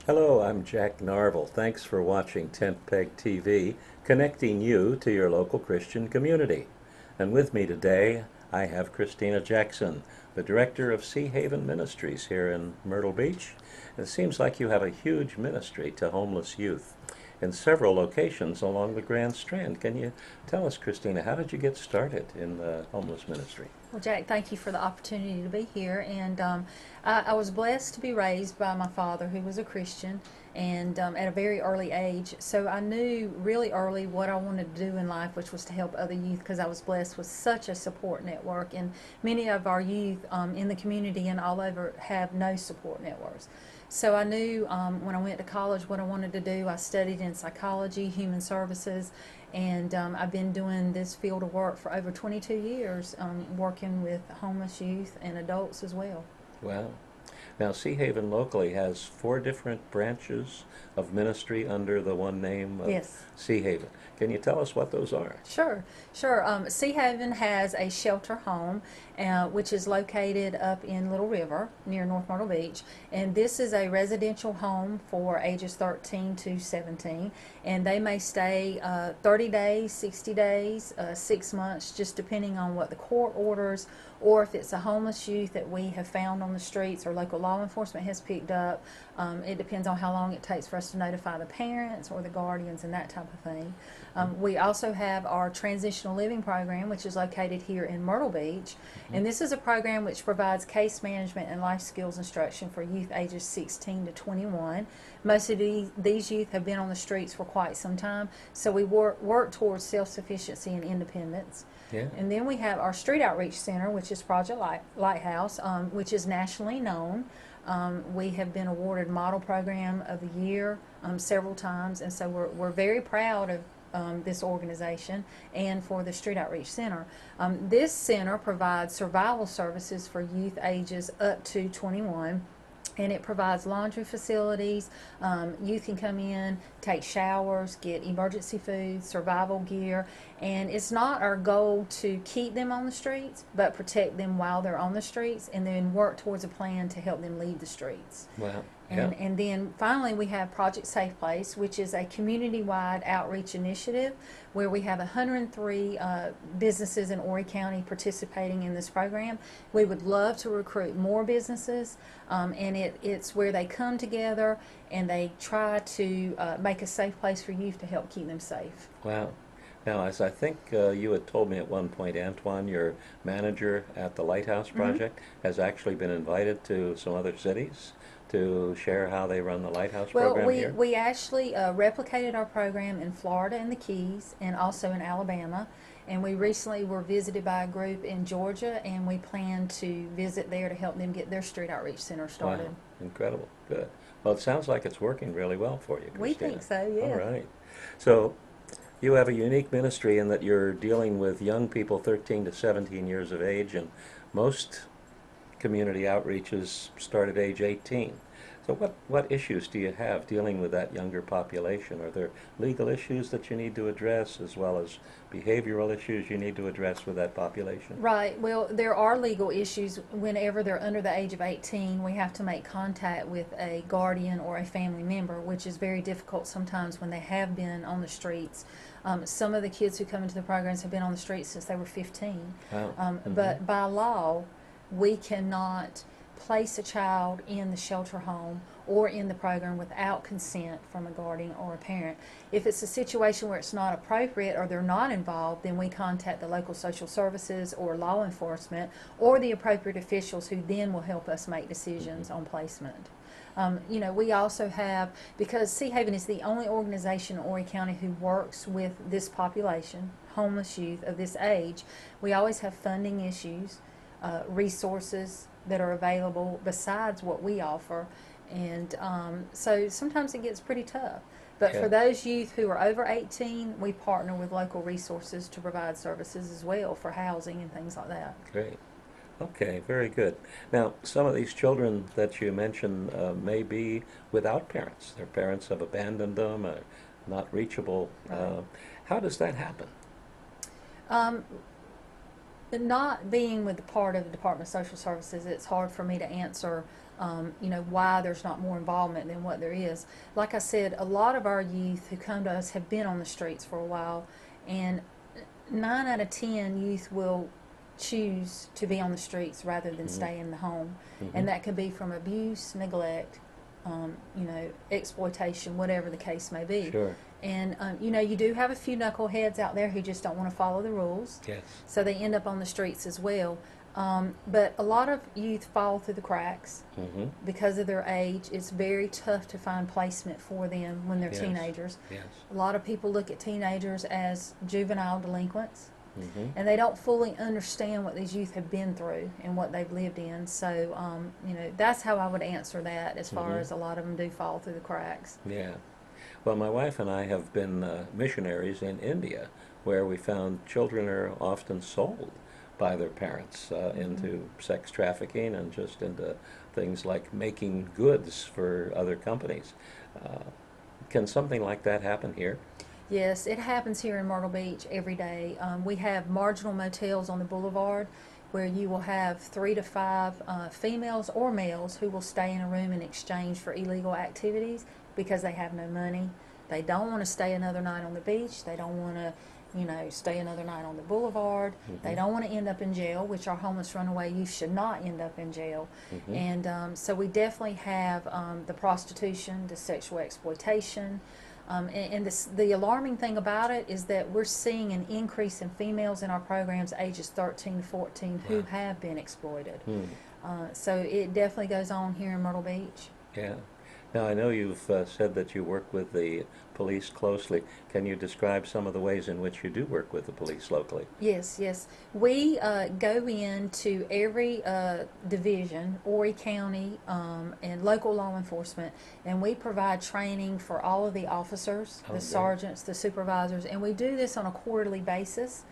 Hello, I'm Jack Narvel. Thanks for watching Tent Peg TV, connecting you to your local Christian community. And with me today, I have Christina Jackson, the director of Sea Haven Ministries here in Myrtle Beach. It seems like you have a huge ministry to homeless youth in several locations along the Grand Strand. Can you tell us, Christina, how did you get started in the homeless ministry? Well, Jack, thank you for the opportunity to be here. And I was blessed to be raised by my father, who was a Christian, and at a very early age. So I knew really early what I wanted to do in life, which was to help other youth, because I was blessed with such a support network. And many of our youth in the community and all over have no support networks. So I knew when I went to college what I wanted to do. I studied in psychology, human services, and I've been doing this field of work for over 22 years, working with homeless youth and adults as well. Wow. Now, Sea Haven locally has four different branches of ministry under the one name of Yes. Sea Haven. Can you tell us what those are? Sure, sure. Sea Haven has a shelter home, which is located up in Little River near North Myrtle Beach. And this is a residential home for ages 13 to 17. And they may stay 30 days, 60 days, 6 months, just depending on what the court orders, or if it's a homeless youth that we have found on the streets or local law enforcement has picked up. It depends on how long it takes for us to notify the parents or the guardians and that type of thing. We also have our transitional living program, which is located here in Myrtle Beach. And this is a program which provides case management and life skills instruction for youth ages 16 to 21. Most of these youth have been on the streets for quite some time, so we work towards self-sufficiency and independence. Yeah. And then we have our Street Outreach Center, which is Project Lighthouse, which is nationally known. We have been awarded Model Program of the Year several times, and so we're very proud of this organization and for the Street Outreach Center. This center provides survival services for youth ages up to 21. And it provides laundry facilities. Youth can come in, take showers, get emergency food, survival gear. And it's not our goal to keep them on the streets, but protect them while they're on the streets, and then work towards a plan to help them leave the streets. Wow. Yeah. And then finally, we have Project Safe Place, which is a community-wide outreach initiative where we have 103 businesses in Horry County participating in this program. We would love to recruit more businesses, and it's where they come together and they try to make a safe place for youth to help keep them safe. Wow. Now, as I think you had told me at one point, Antoine, your manager at the Lighthouse Project, has actually been invited to some other cities to share how they run the Lighthouse Well, program we, here. we actually replicated our program in Florida and the Keys, and also in Alabama. And we recently were visited by a group in Georgia, and we plan to visit there to help them get their street outreach center started. Wow. Incredible. Good. Well, it sounds like it's working really well for you, We Christina. think so, All yeah. right. So, you have a unique ministry in that you're dealing with young people 13 to 17 years of age, and most community outreaches start at age 18. So what issues do you have dealing with that younger population? Are there legal issues that you need to address as well as behavioral issues you need to address with that population? Right. Well, there are legal issues whenever they're under the age of 18. We have to make contact with a guardian or a family member, which is very difficult sometimes when they have been on the streets. Some of the kids who come into the programs have been on the streets since they were 15. Wow. But by law, we cannot place a child in the shelter home or in the program without consent from a guardian or a parent. If it's a situation where it's not appropriate or they're not involved, then we contact the local social services or law enforcement or the appropriate officials, who then will help us make decisions on placement. We also have, because Sea Haven is the only organization in Horry County who works with this population, homeless youth of this age, we always have funding issues, resources that are available besides what we offer. And so sometimes it gets pretty tough. But Yeah. for those youth who are over 18, we partner with local resources to provide services as well for housing and things like that. Great. Okay, very good. Now, some of these children that you mentioned may be without parents. Their parents have abandoned them, not reachable. Right. How does that happen? Um, Not being with the part of the Department of Social Services, it's hard for me to answer, why there's not more involvement than what there is. Like I said, a lot of our youth who come to us have been on the streets for a while, and 9 out of 10 youth will choose to be on the streets rather than stay in the home. And that could be from abuse, neglect, exploitation, whatever the case may be. Sure. And, you do have a few knuckleheads out there who just don't want to follow the rules. Yes. So they end up on the streets as well. But a lot of youth fall through the cracks because of their age. It's very tough to find placement for them when they're teenagers. Yes. A lot of people look at teenagers as juvenile delinquents. And they don't fully understand what these youth have been through and what they've lived in. So, that's how I would answer that, as far as a lot of them do fall through the cracks. Yeah. Well, my wife and I have been missionaries in India, where we found children are often sold by their parents into sex trafficking and just into things like making goods for other companies. Can something like that happen here? Yes, it happens here in Myrtle Beach every day. We have marginal motels on the boulevard where you will have 3 to 5 females or males who will stay in a room in exchange for illegal activities because they have no money. They don't want to stay another night on the beach. They don't want to, stay another night on the boulevard. They don't want to end up in jail, which our homeless runaway youth should not end up in jail. And so we definitely have the prostitution, the sexual exploitation. The alarming thing about it is that we're seeing an increase in females in our programs ages 13 to 14 who have been exploited. So it definitely goes on here in Myrtle Beach. Yeah. Now, I know you've said that you work with the police closely. Can you describe some of the ways in which you do work with the police locally? Yes, yes. We go into every division, Horry County, and local law enforcement, and we provide training for all of the officers, the sergeants, the supervisors, and we do this on a quarterly basis.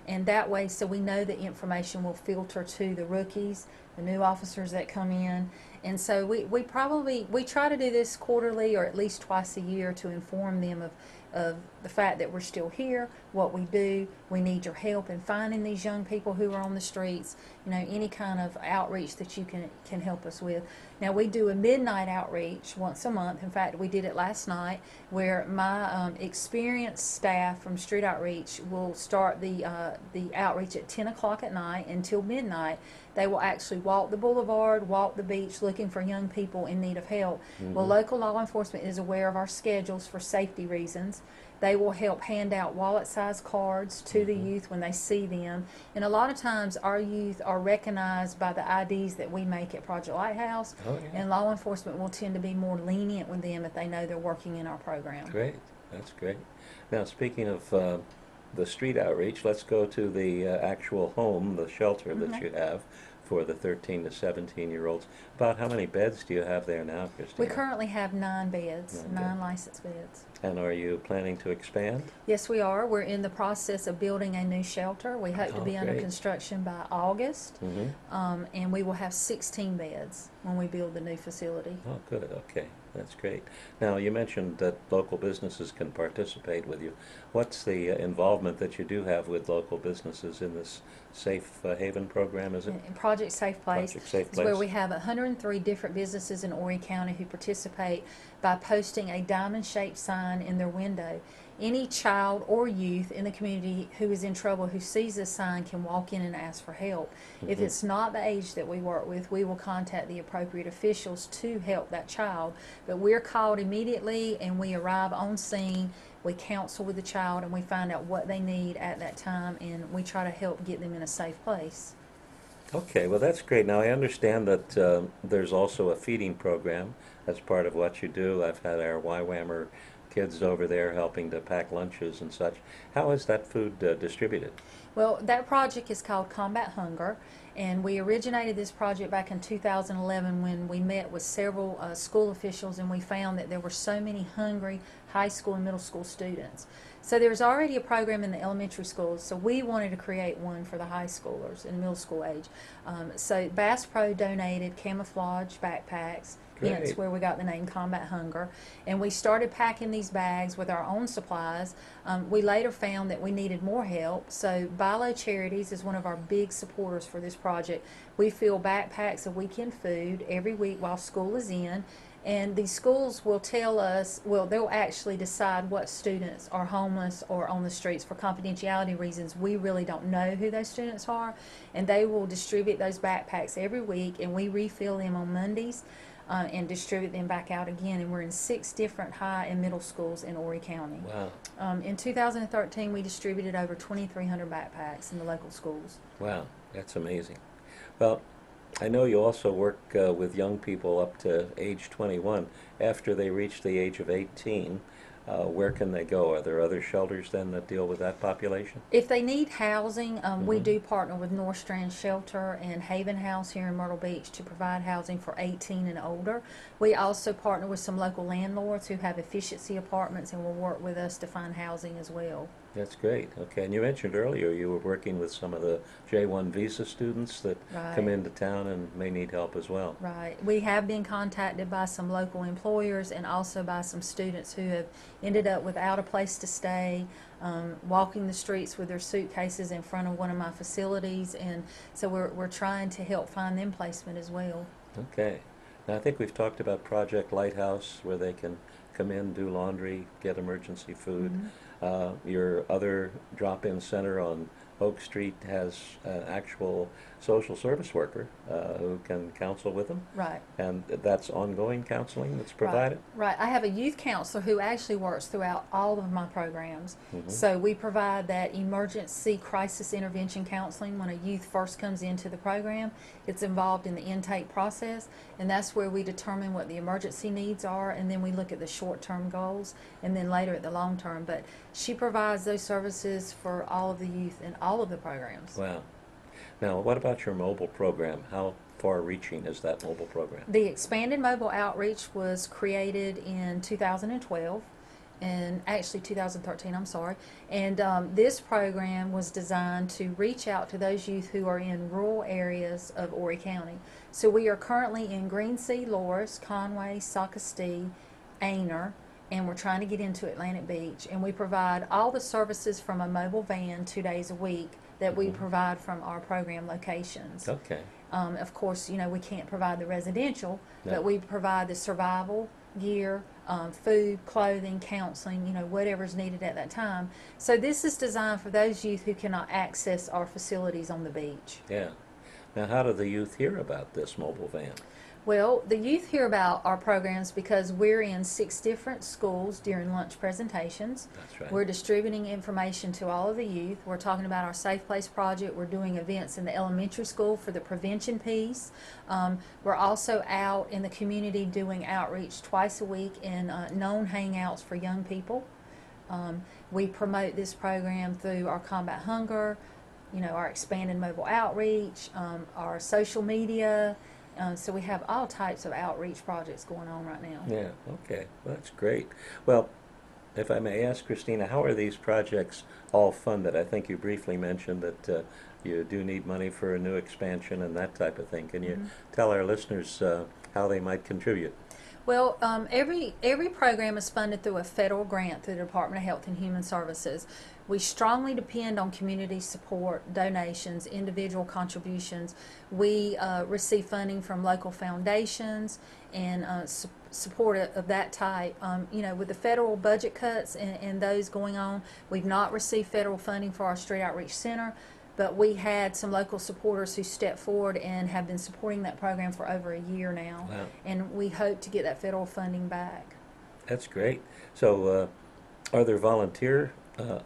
And that way, so we know the information will filter to the rookies, the new officers that come in. And so we try to do this quarterly or at least twice a year to inform them of the fact that we're still here, what we do. We need your help in finding these young people who are on the streets, any kind of outreach that you can help us with. Now, we do a midnight outreach once a month. In fact, we did it last night, where my experienced staff from Street Outreach will start the outreach at 10 o'clock at night until midnight. They will actually walk the boulevard, walk the beach, looking for young people in need of help. Well, local law enforcement is aware of our schedules for safety reasons. They will help hand out wallet-sized cards to the youth when they see them. And a lot of times our youth are recognized by the IDs that we make at Project Lighthouse. And law enforcement will tend to be more lenient with them if they know they're working in our program. Great. That's great. Now, speaking of the street outreach, let's go to the actual home, the shelter that you have for the 13 to 17-year-olds. About how many beds do you have there now, Christina? We currently have 9 beds, 9 licensed beds. And are you planning to expand? Yes, we are. We're in the process of building a new shelter. We hope to be under construction by August, and we will have 16 beds when we build the new facility. Oh, good. Okay. That's great. Now, you mentioned that local businesses can participate with you. What's the involvement that you do have with local businesses in this Safe Haven program, is it? Project Safe Place. Project Safe is Place. where we have 103 different businesses in Horry County who participate by posting a diamond-shaped sign in their window. Any child or youth in the community who is in trouble who sees this sign can walk in and ask for help. If it's not the age that we work with, we will contact the appropriate officials to help that child. But we're called immediately and we arrive on scene. We counsel with the child and we find out what they need at that time, and we try to help get them in a safe place. Okay, well, that's great. Now, I understand that there's also a feeding program as part of what you do. I've had our YWAMer kids over there helping to pack lunches and such. How is that food distributed? Well, that project is called Combat Hunger, and we originated this project back in 2011 when we met with several school officials, and we found that there were so many hungry high school and middle school students. So there's already a program in the elementary schools, so we wanted to create one for the high schoolers and middle school age. So Bass Pro donated camouflage backpacks, hence Great. where we got the name Combat Hunger. And we started packing these bags with our own supplies. We later found that we needed more help, so Bilo Charities is one of our big supporters for this project. We fill backpacks of weekend food every week while school is in, and these schools will tell us, well, they'll actually decide what students are homeless or on the streets. For confidentiality reasons, we really don't know who those students are, and they will distribute those backpacks every week, and we refill them on Mondays and distribute them back out again. And we're in 6 different high and middle schools in Horry County. Wow. In 2013, we distributed over 2,300 backpacks in the local schools. Wow, that's amazing. Well, I know you also work with young people up to age 21. After they reach the age of 18, where can they go? Are there other shelters then that deal with that population? If they need housing, we do partner with North Strand Shelter and Haven House here in Myrtle Beach to provide housing for 18 and older. We also partner with some local landlords who have efficiency apartments and will work with us to find housing as well. That's great. Okay, and you mentioned earlier you were working with some of the J-1 visa students that come Right. into town and may need help as well. Right. We have been contacted by some local employers and also by some students who have ended up without a place to stay, walking the streets with their suitcases in front of one of my facilities, and so we're trying to help find them placement as well. Okay. Now I think we've talked about Project Lighthouse, where they can come in, do laundry, get emergency food. Your other drop-in center on Oak Street has an actual social service worker who can counsel with them, Right. and that's ongoing counseling that's provided. Right. I have a youth counselor who actually works throughout all of my programs. So we provide that emergency crisis intervention counseling when a youth first comes into the program. It's involved in the intake process, and that's where we determine what the emergency needs are, and then we look at the short-term goals, and then later at the long-term. But she provides those services for all of the youth in all of the programs. Wow. Now, what about your mobile program? How far-reaching is that mobile program? The expanded mobile outreach was created in 2012, and actually 2013, I'm sorry. And this program was designed to reach out to those youth who are in rural areas of Horry County. So we are currently in Greensea, Loris, Conway, Socastee, Aner, and we're trying to get into Atlantic Beach. And we provide all the services from a mobile van 2 days a week that we provide from our program locations. Okay. Of course, you know, we can't provide the residential, No. but we provide the survival gear, food, clothing, counseling, you know, whatever's needed at that time. So this is designed for those youth who cannot access our facilities on the beach. Yeah. Now, how do the youth hear about this mobile van? Well, the youth hear about our programs because we're in 6 different schools during lunch presentations. That's right. We're distributing information to all of the youth. We're talking about our Safe Place project. We're doing events in the elementary school for the prevention piece. We're also out in the community doing outreach twice a week in known hangouts for young people. We promote this program through our Combat Hunger, you know, our expanded mobile outreach, our social media. So we have all types of outreach projects going on right now. Yeah, okay. Well, that's great. Well, if I may ask, Christina, how are these projects all funded? I think you briefly mentioned that you do need money for a new expansion and that type of thing. Can you tell our listeners how they might contribute? Well, every program is funded through a federal grant through the Department of Health and Human Services. We strongly depend on community support, donations, individual contributions. We receive funding from local foundations and support of that type. You know, with the federal budget cuts and those going on, we've not received federal funding for our Street Outreach Center, but we had some local supporters who stepped forward and have been supporting that program for over a year now. Wow. And we hope to get that federal funding back. That's great. So are there volunteer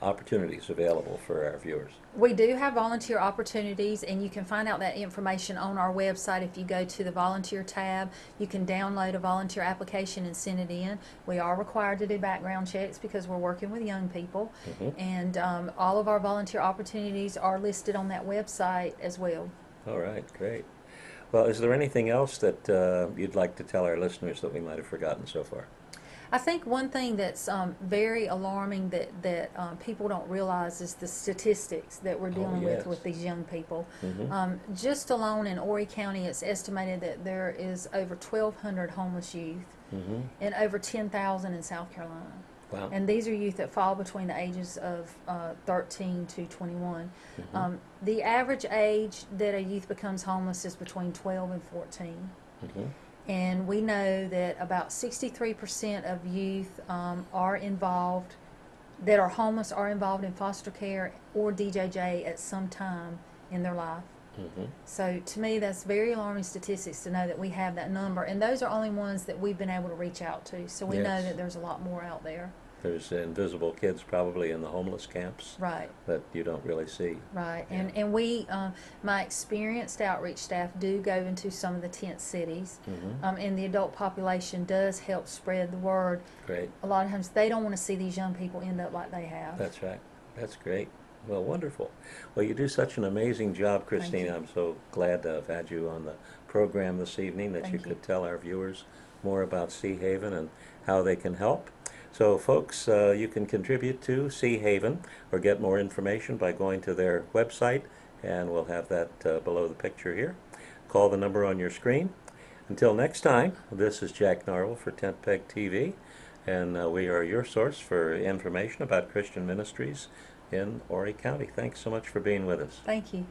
opportunities available for our viewers? We do have volunteer opportunities, and you can find out that information on our website. If you go to the volunteer tab, you can download a volunteer application and send it in. We are required to do background checks because we're working with young people, and all of our volunteer opportunities are listed on that website as well. All right, great. Well, is there anything else that you'd like to tell our listeners that we might have forgotten so far? I think one thing that's very alarming that people don't realize is the statistics that we're Oh, dealing yes. with these young people. Mm-hmm. Just alone in Horry County, it's estimated that there is over 1,200 homeless youth Mm-hmm. and over 10,000 in South Carolina. Wow. And these are youth that fall between the ages of 13 to 21. Mm-hmm. The average age that a youth becomes homeless is between 12 and 14. Mm-hmm. And we know that about 63% of youth are involved, that are homeless, are involved in foster care or DJJ at some time in their life. Mm-hmm. So to me, that's very alarming statistics to know that we have that number. And those are only ones that we've been able to reach out to. So we know Yes. that there's a lot more out there. There's invisible kids probably in the homeless camps Right. that you don't really see. Right, Yeah. and we, my experienced outreach staff do go into some of the tent cities, Mm-hmm. and the adult population does help spread the word. Great. A lot of times they don't want to see these young people end up like they have. That's right. That's great. Well, wonderful. Well, you do such an amazing job, Thank Christina. you. I'm so glad to have had you on the program this evening, that you Thank you. could tell our viewers more about Sea Haven and how they can help. So, folks, you can contribute to Sea Haven or get more information by going to their website, and we'll have that below the picture here. Call the number on your screen. Until next time, this is Jack Narwhal for Tent Peg TV, and we are your source for information about Christian ministries in Horry County. Thanks so much for being with us. Thank you.